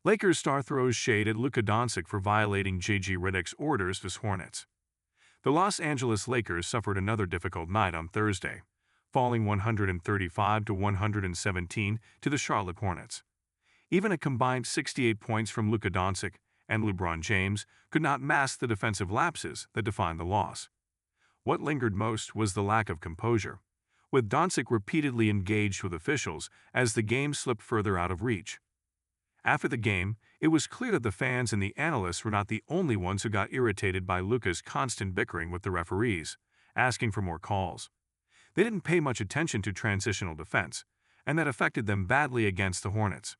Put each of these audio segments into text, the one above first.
Lakers star throws shade at Luka Doncic for violating Redick's orders to Hornets. The Los Angeles Lakers suffered another difficult night on Thursday, falling 135 to 117 to the Charlotte Hornets. Even a combined 68 points from Luka Doncic and LeBron James could not mask the defensive lapses that defined the loss. What lingered most was the lack of composure, with Doncic repeatedly engaged with officials as the game slipped further out of reach. After the game, it was clear that the fans and the analysts were not the only ones who got irritated by Luka's constant bickering with the referees, asking for more calls. They didn't pay much attention to transitional defense, and that affected them badly against the Hornets.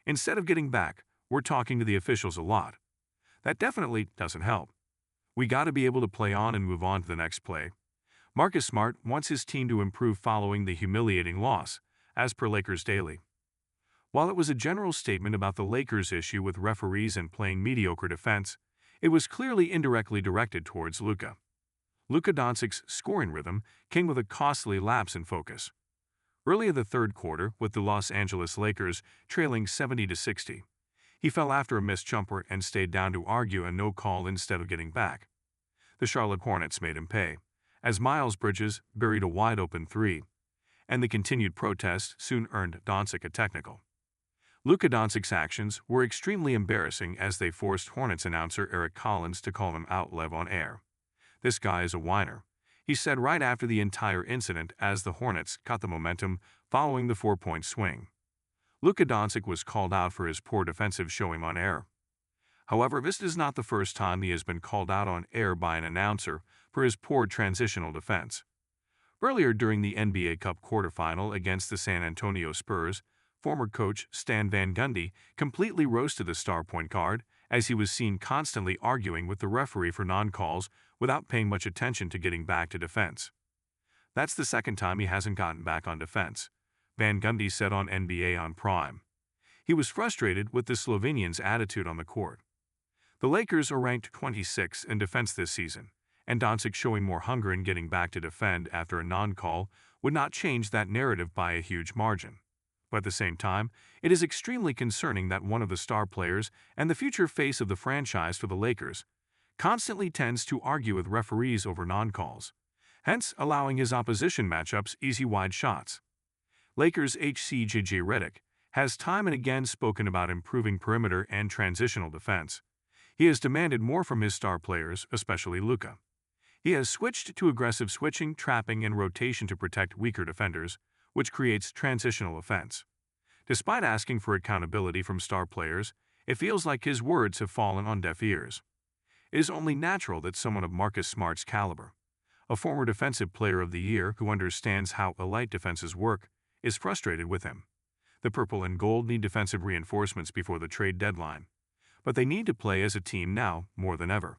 Instead of getting back, we're talking to the officials a lot. That definitely doesn't help. We got to be able to play on and move on to the next play. Marcus Smart wants his team to improve following the humiliating loss, as per Lakers Daily. While it was a general statement about the Lakers' issue with referees and playing mediocre defense, it was clearly indirectly directed towards Luka. Luka Doncic's scoring rhythm came with a costly lapse in focus. Early in the third quarter, with the Los Angeles Lakers trailing 70-60, he fell after a missed jumper and stayed down to argue a no call instead of getting back. The Charlotte Hornets made him pay, as Miles Bridges buried a wide-open three, and the continued protest soon earned Doncic a technical. Luka Doncic's actions were extremely embarrassing as they forced Hornets announcer Eric Collins to call him out live on air. "This guy is a whiner," he said right after the entire incident as the Hornets caught the momentum following the 4-point swing. Luka Doncic was called out for his poor defensive showing on air. However, this is not the first time he has been called out on air by an announcer for his poor transitional defense. Earlier during the NBA Cup quarterfinal against the San Antonio Spurs, former coach Stan Van Gundy completely roasted the star point guard as he was seen constantly arguing with the referee for non-calls without paying much attention to getting back to defense. "That's the second time he hasn't gotten back on defense," Van Gundy said on NBA on Prime. He was frustrated with the Slovenian's attitude on the court. The Lakers are ranked 26th in defense this season, and Doncic showing more hunger in getting back to defend after a non-call would not change that narrative by a huge margin. But at the same time, it is extremely concerning that one of the star players and the future face of the franchise for the Lakers constantly tends to argue with referees over non-calls, hence allowing his opposition matchups easy wide shots. Lakers HCJJ Redick has time and again spoken about improving perimeter and transitional defense. He has demanded more from his star players, especially Luka. He has switched to aggressive switching, trapping, and rotation to protect weaker defenders, which creates transitional offense. Despite asking for accountability from star players, it feels like his words have fallen on deaf ears. It is only natural that someone of Marcus Smart's caliber, a former Defensive Player of the Year who understands how elite defenses work, is frustrated with him. The purple and gold need defensive reinforcements before the trade deadline, but they need to play as a team now more than ever.